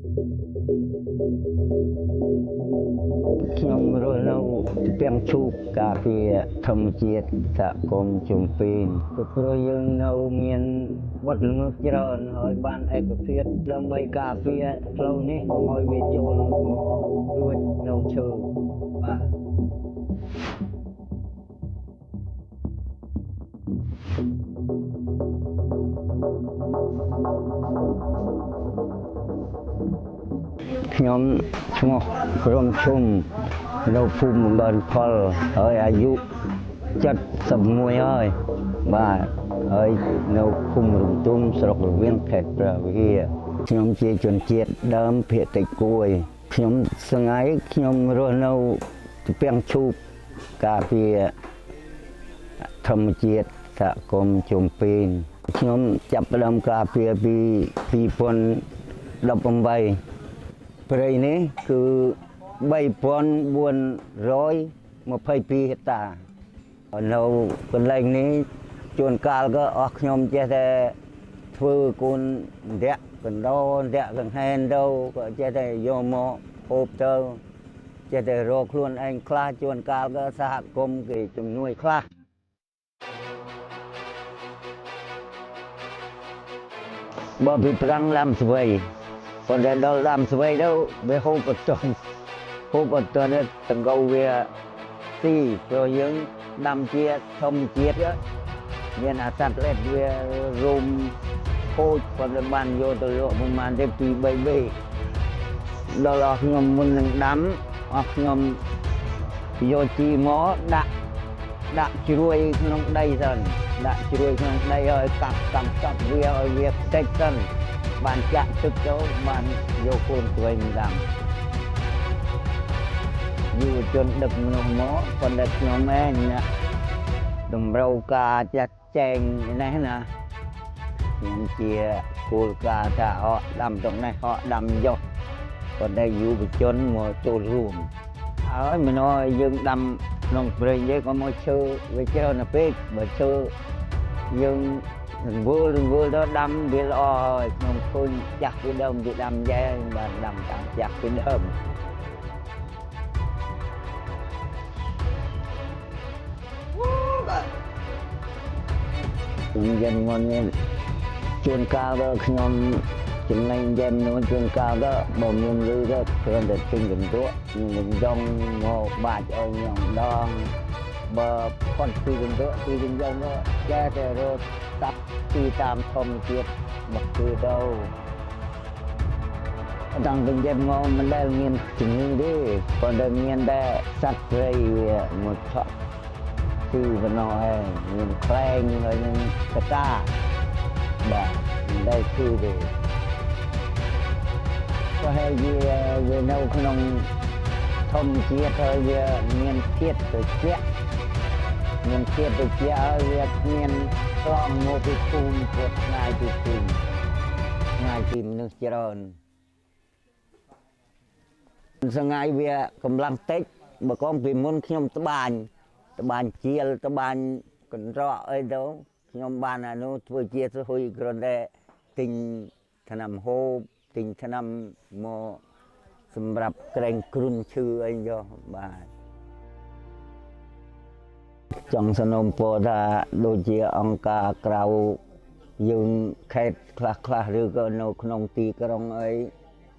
ខ្ញុំរស់នៅទាំងឈូកការពារធម្មជាតិសហគមន៍ជំពីនព្រោះយើងនៅមានវត្តល្មើសច្រើនហើយបានឯកភាពដើម្បីការពារផ្លូវនេះកុំឲ្យវាចូលមករួចនៅឈើបាទខ្ញុំឈ្មោះព្រំឈុំនៅភូមិបានផលហើយអាយុ71ហើយបាទហើយនៅភូមិរំទុំស្រុករវៀងខេត្តព្រះវិហារខ្ញុំជាជនជាតិដើមភាគតិចគួយខ្ញុំសង្ហើយខ្ញុំរស់នៅទំពាំងឈូកការពារធម្មជាតិសហគមន៍ជំពីនខ្ញុំចាប់ផ្ដើមការពារពី2018ព្រៃនេះគឺ3422ហិកតានៅកន្លែងនេះជួនកាលក៏អស់ខ្ញុំចេះតែធ្វើកូនរាក់កណ្ដោរាក់កង្ហែនទៅក៏ចេះតែយកមកហូបទៅចេះតែរកខ្លួនឯងខ្លះជួនកាលក៏សហគមន៍គេជំនួយខ្លះបើពីប្រាំងឡាំស្វ័យប៉ុន្តែដល់ដាំស្វ័យទៅវាហូបអត់ទាន់តង្កូវវាទីព្រោះយើងដាំជាធម្មជាតិមានអាសត្វលេតវារុំខូចប៉ុន្តែបានយកទៅលក់ប្រហែលទេ2-3បេដល់អស់ខ្ញុំមុននឹងដាំអស់ខ្ញុំយកជីមកដាក់ជ្រួយក្នុងដីសិនដាក់ជ្រួយក្នុងដីឲ្យកាប់វាឲ្យវាតិចសិនបានចាក់ទឹកចូលបានយកកូនស្វ័យមកដាំយុវជនដឹកមនុស្សមកប៉ុន្តែខ្ញុំឯងណាតម្រូវការចាត់ចែងនេះណាខ្ញុំជាគោលការណ៍ថាអត់ដាំតรงនេះអត់ដាំយកប៉ុន្តែយុវជនមកចូលរួមហើយមិនឲ្យយើងដាំក្នុងព្រៃយើងក៏មកឈើវាច្រើនណាស់ពេកបើឈើយើងរង្វល់ទៅដាំវាល្អហើយខ្ញុំឃើញចាស់ពីដើមវាដាំយ៉ែបានដាំតាមចាស់ពីដើមខ្ញុំមុននេះជួនកាលក៏ខ្ញុំចំណេញយ៉ែនោះជួនកាលក៏បើមានលុយក៏គ្រាន់តែទិញកន្ទក់នឹងដងមកបាច់ឲ្យញ៉ាំដងបើផុតពីកន្ទក់ពីកញ្ចក់ក៏ចេះតែរត់តាប់ពីតាមធម្មជាតិមកគឺទៅតាំងពីយើងមកមិនដែលមានជំងឺទេប៉ុន្តែមានតែសត្វព្រៃមកឆក់ពីបណ្ណោះឯងមានខ្លែងហើយនឹងកតាបាទមិនដែលគឺទេក៏ហើយវានៅក្នុងធម្មជាតិហើយវាមានជាតិត្រជាក់មានជាតិត្រជាក់ហើយវាមានត្រង់មកពីភូមិព្រោះឆ្ងាយពីភូមិឆ្ងាយពីមនុស្សច្រើនសង្ហើយវាកម្លាំងតិចបើកងពីមុនខ្ញុំត្បាញជាលត្បាញកន្រក់អីទៅខ្ញុំបានអានោះធ្វើជាស្ហុយគ្រាន់តែទិញថ្នាំហូបទិញថ្នាំមកសម្រាប់ក្រែងគ្រុនឈឺអីយកបាទចង់សនំពរថាដូចជាអង្គការក្រៅយើងខេត្តខ្លះឬក៏នៅក្នុងទីក្រុងអី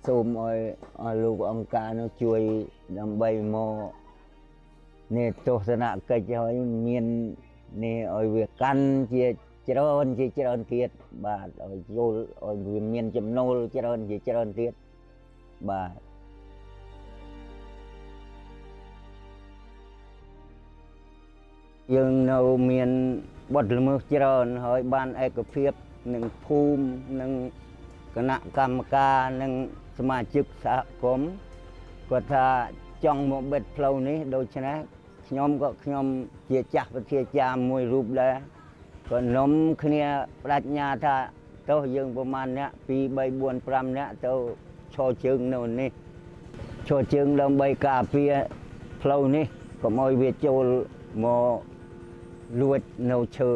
សូមឲ្យលោកអង្គការនោះជួយដើម្បីមកនេះទស្សនកិច្ចឲ្យមាននេះឲ្យវាកាន់ជាច្រើនទៀតបាទឲ្យយល់ឲ្យវាមានចំណូលច្រើនទៀតបាទយើងនៅមានបទល្មើសច្រើនហើយបានឯកភាពនឹងភូមិនឹងគណៈកម្មការនិងសមាជិកសហគមន៍គាត់ថាចង់មកបិទផ្លូវនេះដូច្នេះខ្ញុំជាចាស់វិទ្យាចារ្យមួយរូបដែរក៏នាំគ្នាបដិញ្ញាថាទោះយើងប្រមាណអ្នក2 3 4 5នាក់ទៅឈរជើងនៅនេះឈរជើងដើម្បីការពារផ្លូវនេះកុំឲ្យវាចូលមកលួចនៅឈើ